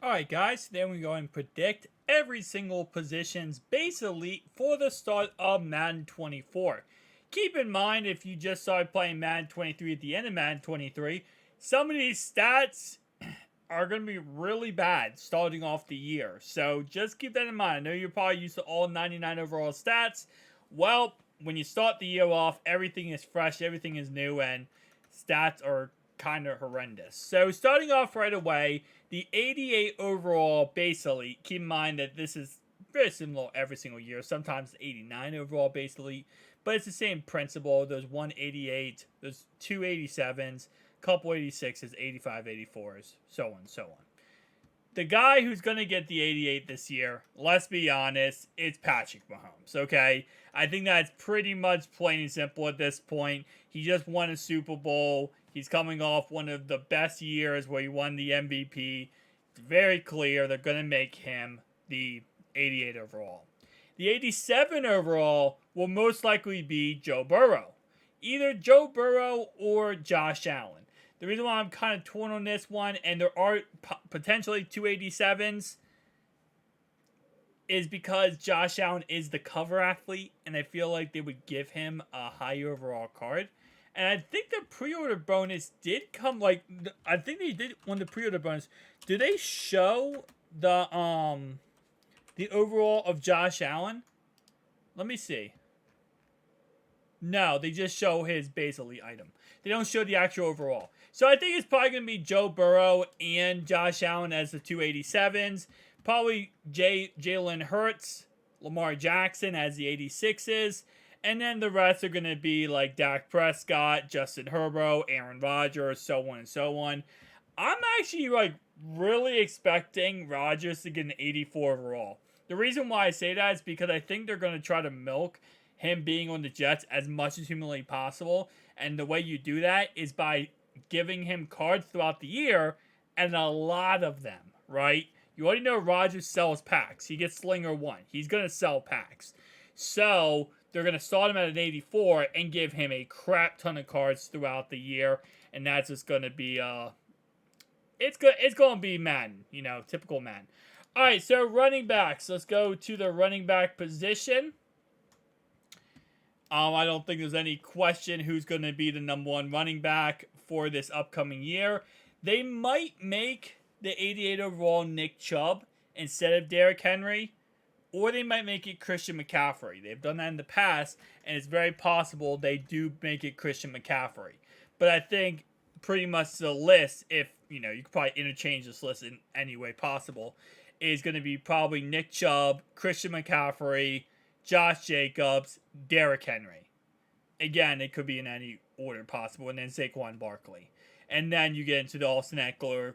Alright guys, today we're going to predict every single position's base elite for the start of Madden 24. Keep in mind, if you just started playing Madden 23 at the end of Madden 23, some of these stats are going to be really bad starting off the year. So just keep that in mind. I know you're probably used to all 99 overall stats. Well, when you start the year off, everything is fresh, everything is new, and stats are kind of horrendous. So starting off right away, the 88 overall base elite. Keep in mind that this is very similar every single year. Sometimes 89 overall base elite, but it's the same principle. There's 188, there's 287s, couple 86s, 85, 84s, so on and so on. The guy who's going to get the 88 this year, let's be honest, it's Patrick Mahomes, okay? I think that's pretty much plain and simple at this point. He just won a Super Bowl. He's coming off one of the best years where he won the MVP. It's very clear they're going to make him the 88 overall. The 87 overall will most likely be Joe Burrow. Either Joe Burrow or Josh Allen. The reason why I'm kind of torn on this one, and there are potentially 287s, is because Josh Allen is the cover athlete, and I feel like they would give him a higher overall card. And I think the pre-order bonus did come, I think they did, on the pre-order bonus, do they show the overall of Josh Allen? Let me see. No, they just show his base elite item. They don't show the actual overall. So I think it's probably going to be Joe Burrow and Josh Allen as the 287s. Probably Jalen Hurts, Lamar Jackson as the 86s. And then the rest are going to be like Dak Prescott, Justin Herbert, Aaron Rodgers, so on and so on. I'm actually really expecting Rodgers to get an 84 overall. The reason why I say that is because I think they're going to try to milk him being on the Jets as much as humanly possible. And the way you do that is by giving him cards throughout the year, and a lot of them, right? You already know Rodgers sells packs. He gets Slinger 1. He's going to sell packs. So they're going to start him at an 84 and give him a crap ton of cards throughout the year. And that's just going to be, it's going to be Madden, typical Madden. All right, so running backs. Let's go to the running back position. I don't think there's any question who's going to be the number one running back for this upcoming year. They might make the 88 overall Nick Chubb instead of Derrick Henry, or they might make it Christian McCaffrey. They've done that in the past, and it's very possible they do make it Christian McCaffrey. But I think pretty much the list, if, you could probably interchange this list in any way possible, is going to be probably Nick Chubb, Christian McCaffrey, Josh Jacobs, Derrick Henry. Again, it could be in any order possible, and then Saquon Barkley. And then you get into the Austin Eckler,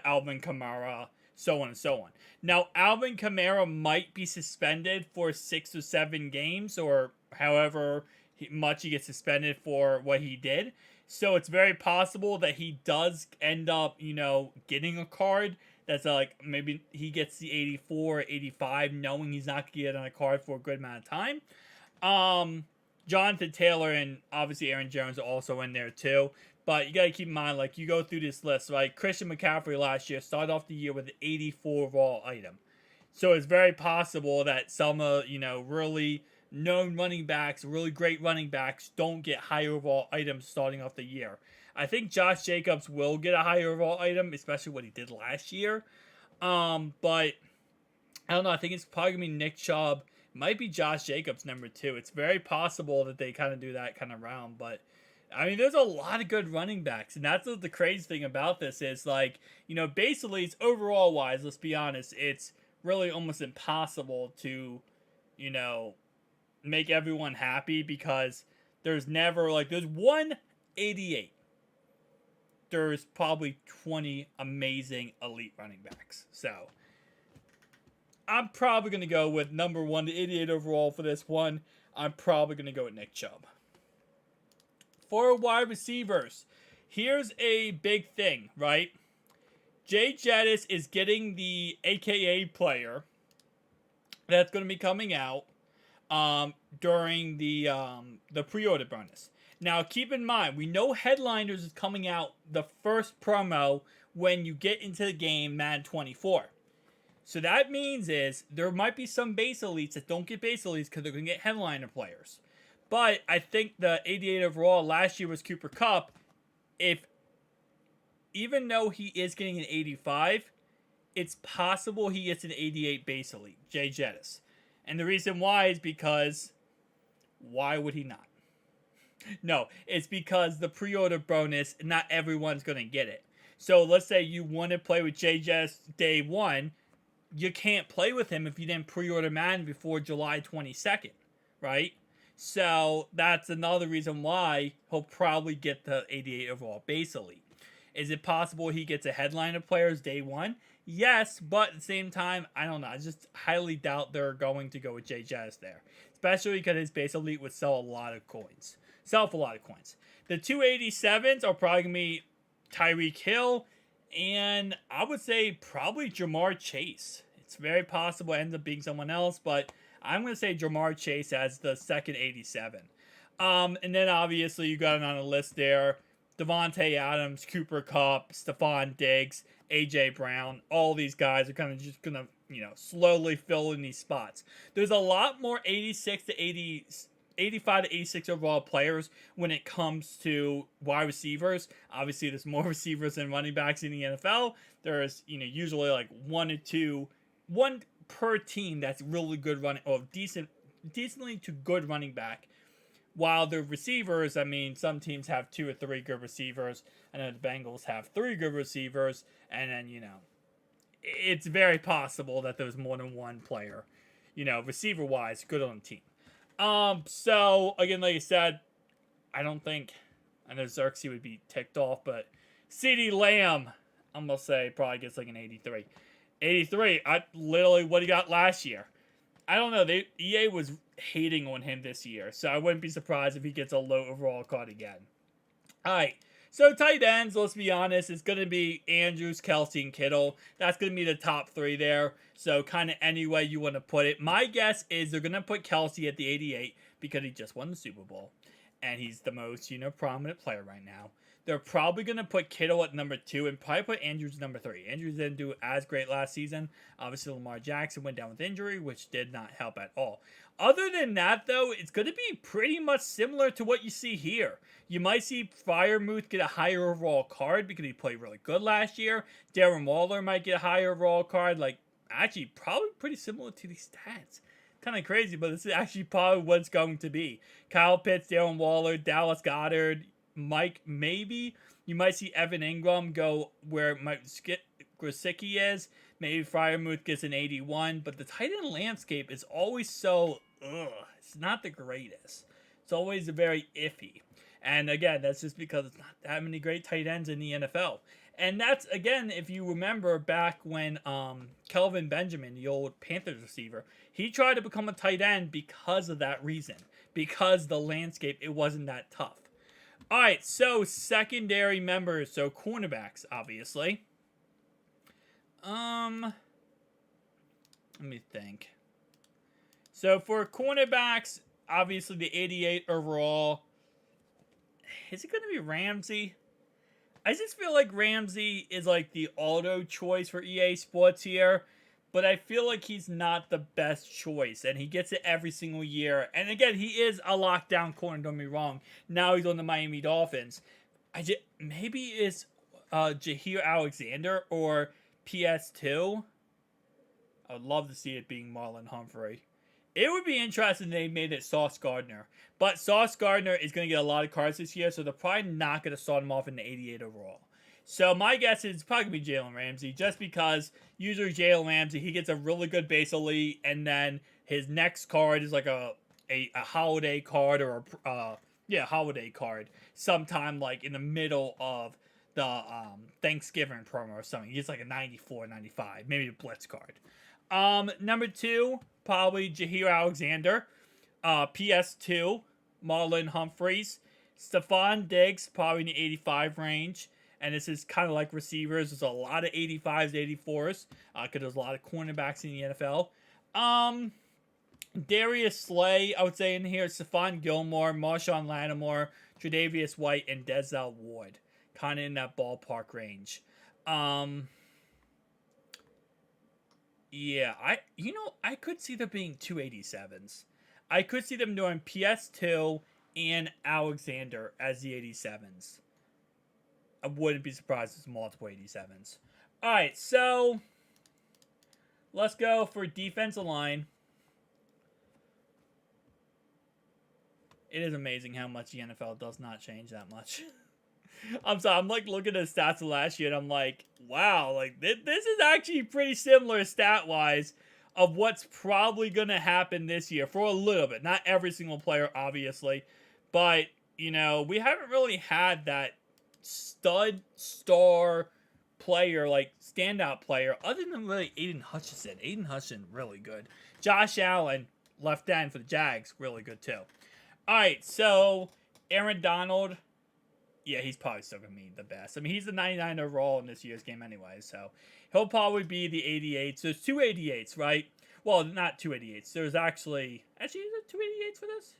Alvin Kamara, so on and so on. Now, Alvin Kamara might be suspended for 6 or 7 games, or however much he gets suspended for what he did. So it's very possible that he does end up, getting a card that's maybe he gets the 84, 85, knowing he's not going to get on a card for a good amount of time. Jonathan Taylor and obviously Aaron Jones are also in there too. But you got to keep in mind, you go through this list, right? Christian McCaffrey last year started off the year with an 84 overall item. So it's very possible that some, really known running backs, really great running backs, don't get high overall items starting off the year. I think Josh Jacobs will get a higher overall item, especially what he did last year. But I don't know. I think it's probably going to be Nick Chubb. Might be Josh Jacobs number 2. It's very possible that they kind of do that kind of round. But, there's a lot of good running backs. And that's the crazy thing about this is, basically, it's overall-wise, let's be honest, it's really almost impossible to, make everyone happy because there's never, there's 188. There's probably 20 amazing elite running backs. So I'm probably going to go with number 1, the 88 overall for this one. I'm probably going to go with Nick Chubb. For wide receivers, here's a big thing, right? Jay Jettis is getting the AKA player that's going to be coming out during the pre-order bonus. Now, keep in mind, we know Headliners is coming out the first promo when you get into the game Madden 24. So that means is there might be some base elites that don't get base elites because they're going to get headliner players. But I think the 88 overall last year was Cooper Kupp. If even though he is getting an 85, it's possible he gets an 88 base elite, Jay Jettis. And the reason why is because why would he not? No, it's because the pre-order bonus, not everyone's going to get it. So let's say you want to play with Jay Jettis day one, you can't play with him if you didn't pre-order Madden before July 22nd, right? So that's another reason why he'll probably get the 88 overall base elite. Is it possible he gets a headliner players day one? Yes, but at the same time, I don't know. I just highly doubt they're going to go with Jay Jettis there. Especially because his base elite would sell a lot of coins. The 287s are probably going to be Tyreek Hill, and I would say probably Jamar Chase. It's very possible it ends up being someone else, but I'm going to say Jamar Chase as the second 87. And then obviously you got it on a list there. Devontae Adams, Cooper Kupp, Stephon Diggs, A.J. Brown. All these guys are kind of just going to, slowly fill in these spots. There's a lot more 85 to 86 overall players when it comes to wide receivers. Obviously, there's more receivers than running backs in the NFL. There's, usually like one per team that's really good running, or decently to good running back. While the receivers, some teams have 2 or 3 good receivers. I know the Bengals have 3 good receivers, and then, it's very possible that there's more than one player, receiver-wise, good on the team. So, again, like I said, I know Xerxes would be ticked off, but CeeDee Lamb, I'm going to say, probably gets like an 83. 83, literally what he got last year. I don't know. EA was hating on him this year, so I wouldn't be surprised if he gets a low overall card again. All right, so tight ends, let's be honest, it's going to be Andrews, Kelsey, and Kittle. That's going to be the top 3 there, so kind of any way you want to put it. My guess is they're going to put Kelsey at the 88 because he just won the Super Bowl, and he's the most, prominent player right now. They're probably going to put Kittle at number 2 and probably put Andrews at number 3. Andrews didn't do as great last season. Obviously, Lamar Jackson went down with injury, which did not help at all. Other than that, though, it's going to be pretty much similar to what you see here. You might see Freiermuth get a higher overall card because he played really good last year. Darren Waller might get a higher overall card. Actually, probably pretty similar to these stats. Kind of crazy, but this is actually probably what it's going to be. Kyle Pitts, Darren Waller, Dallas Goedert, Mike, maybe. You might see Evan Ingram go where Mike Gesicki is. Maybe Freiermuth gets an 81. But the tight end landscape is always so, it's not the greatest. It's always very iffy. And again, that's just because it's not that many great tight ends in the NFL. And that's, again, if you remember back when Kelvin Benjamin, the old Panthers receiver, he tried to become a tight end because of that reason. Because the landscape, it wasn't that tough. All right, so secondary members, so cornerbacks, obviously. Let me think. So for cornerbacks, obviously the 88 overall. Is it going to be Ramsey? I just feel like Ramsey is like the auto choice for EA Sports here. But I feel like he's not the best choice, and he gets it every single year. And again, he is a lockdown corner, don't be wrong. Now he's on the Miami Dolphins. Maybe it's Jair Alexander or PS2. I would love to see it being Marlon Humphrey. It would be interesting if they made it Sauce Gardner. But Sauce Gardner is going to get a lot of cards this year, so they're probably not going to start him off in the 88 overall. So my guess is it's probably going to be Jalen Ramsey, just because usually Jalen Ramsey, he gets a really good base elite, and then his next card is like a holiday card or holiday card sometime like in the middle of the Thanksgiving promo or something. He gets like a 94, 95, maybe a blitz card. Number 2, probably Jair Alexander. PS2, Marlon Humphreys. Stephon Diggs, probably in the 85 range. And this is kind of like receivers. There's a lot of 85s, 84s. Because there's a lot of cornerbacks in the NFL. Darius Slay, I would say in here. Stephon Gilmore, Marshawn Lattimore, Tre'Davious White, and Denzel Ward. Kind of in that ballpark range. Um, yeah, I could see there being 287s. I could see them doing PS2 and Alexander as the 87s. I wouldn't be surprised if it's multiple 87s. All right, so let's go for defensive line. It is amazing how much the NFL does not change that much. I'm sorry, I'm like looking at the stats of last year and I'm like, wow, like this is actually pretty similar stat wise of what's probably going to happen this year for a little bit. Not every single player, obviously, but we haven't really had that stud star player, like standout player, other than really Aiden Hutchinson. Aiden Hutchinson, really good. Josh Allen, left end for the Jags, really good too. All right, so Aaron Donald, yeah, he's probably still going to be the best. I mean, he's the 99 overall in this year's game anyway, so he'll probably be the 88. So there's two 88s, right? Well, not two 88s. There's actually is there two 88s for this?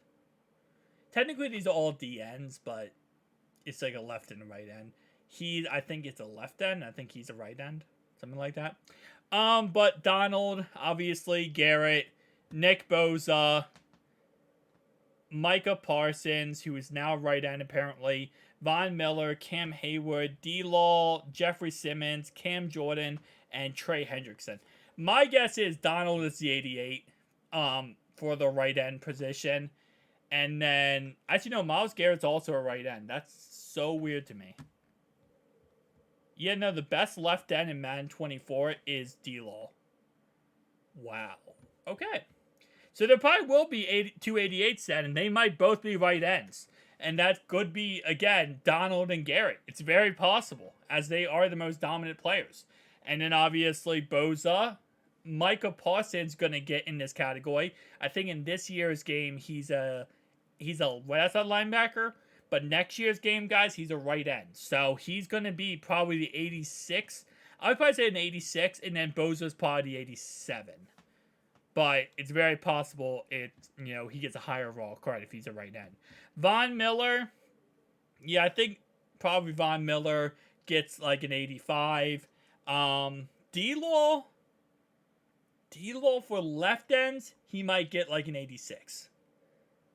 Technically, these are all DNs, but it's like a left and a right end. I think it's a left end. I think he's a right end, something like that. But Donald, obviously, Garrett, Nick Bosa, Micah Parsons, who is now right end apparently, Von Miller, Cam Hayward, D-Law, Jeffrey Simmons, Cam Jordan, and Trey Hendrickson. My guess is Donald is the 88 for the right end position. And then, actually, no, Myles Garrett's also a right end. That's so weird to me. Yeah, no, the best left end in Madden 24 is D-Law. Wow. Okay. So there probably will be 288s then, and they might both be right ends. And that could be, again, Donald and Garrett. It's very possible, as they are the most dominant players. And then, obviously, Bosa. Micah Parsons going to get in this category. I think in this year's game, he's a right outside linebacker. But next year's game, guys, he's a right end. So he's going to be probably the 86. I would probably say an 86, and then Bosa's probably the 87. But it's very possible he gets a higher overall card if he's a right end. Von Miller, yeah, I think probably Von Miller gets like an 85. D-Law for left ends, he might get like an 86.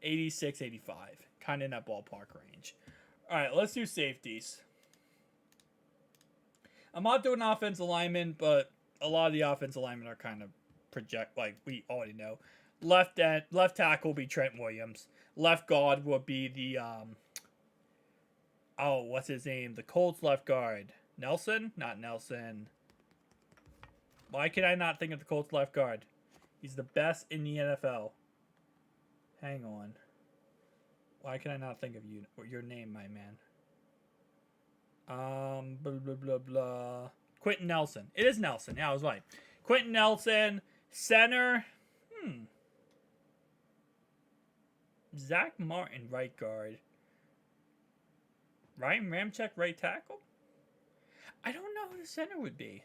86, 85. Kind of in that ballpark range. All right, let's do safeties. I'm not doing offensive linemen, but a lot of the offensive linemen are kind of like we already know. Left tackle will be Trent Williams. Left guard will be the what's his name? The Colts left guard. Nelson? Not Nelson. Why can I not think of the Colts left guard? He's the best in the NFL. Hang on. Why can I not think of your name, my man? Blah blah blah blah. Quentin Nelson. It is Nelson. Yeah, I was right. Quentin Nelson, center. Zach Martin, right guard. Ryan Ramczyk, right tackle. I don't know who the center would be.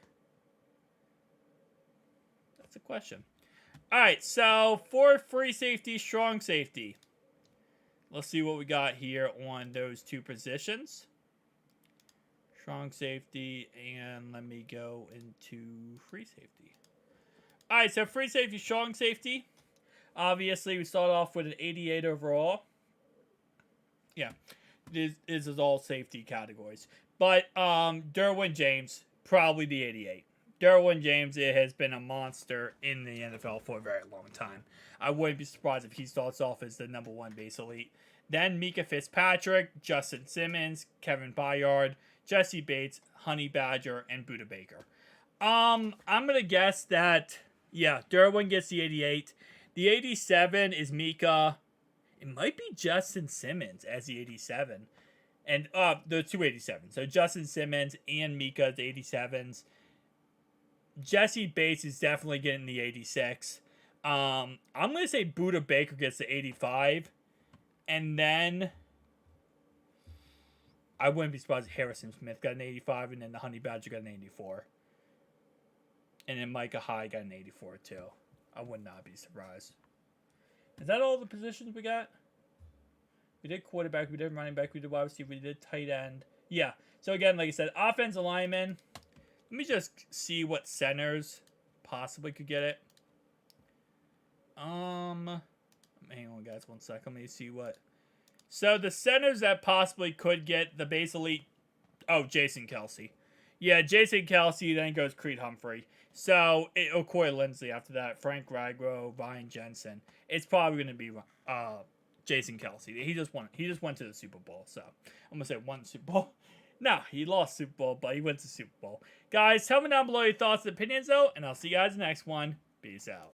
That's a question. All right, so for free safety, strong safety. Let's see what we got here on those two positions. Strong safety, and let me go into free safety. All right, so free safety, strong safety. Obviously, we start off with an 88 overall. Yeah, this is all safety categories. But Derwin James, probably the 88. Derwin James, it has been a monster in the NFL for a very long time. I wouldn't be surprised if he starts off as the number one base elite. Then Mika Fitzpatrick, Justin Simmons, Kevin Byard, Jesse Bates, Honey Badger, and Budda Baker. I'm going to guess that, yeah, Derwin gets the 88. The 87 is Mika. It might be Justin Simmons as the 87. And the 287. So Justin Simmons and Mika the 87s. Jesse Bates is definitely getting the 86. I'm going to say Budda Baker gets the 85. And then I wouldn't be surprised if Harrison Smith got an 85, and then the Honey Badger got an 84. And then Micah Hyde got an 84 too. I would not be surprised. Is that all the positions we got? We did quarterback, we did running back, we did wide receiver, we did tight end. Yeah. So again, like I said, offensive lineman. Let me just see what centers possibly could get it. Hang on, guys, 1 second. Let me see what. So the centers that possibly could get the base elite. Oh, Jason Kelsey. Yeah, Jason Kelsey. Then goes Creed Humphrey. So Corey Lindsey after that. Frank Ragro, Ryan Jensen. It's probably going to be Jason Kelsey. He just won. He just went to the Super Bowl. So I'm gonna say won Super Bowl. No, he lost Super Bowl, but he went to Super Bowl. Guys, tell me down below your thoughts and opinions, though, and I'll see you guys in the next one. Peace out.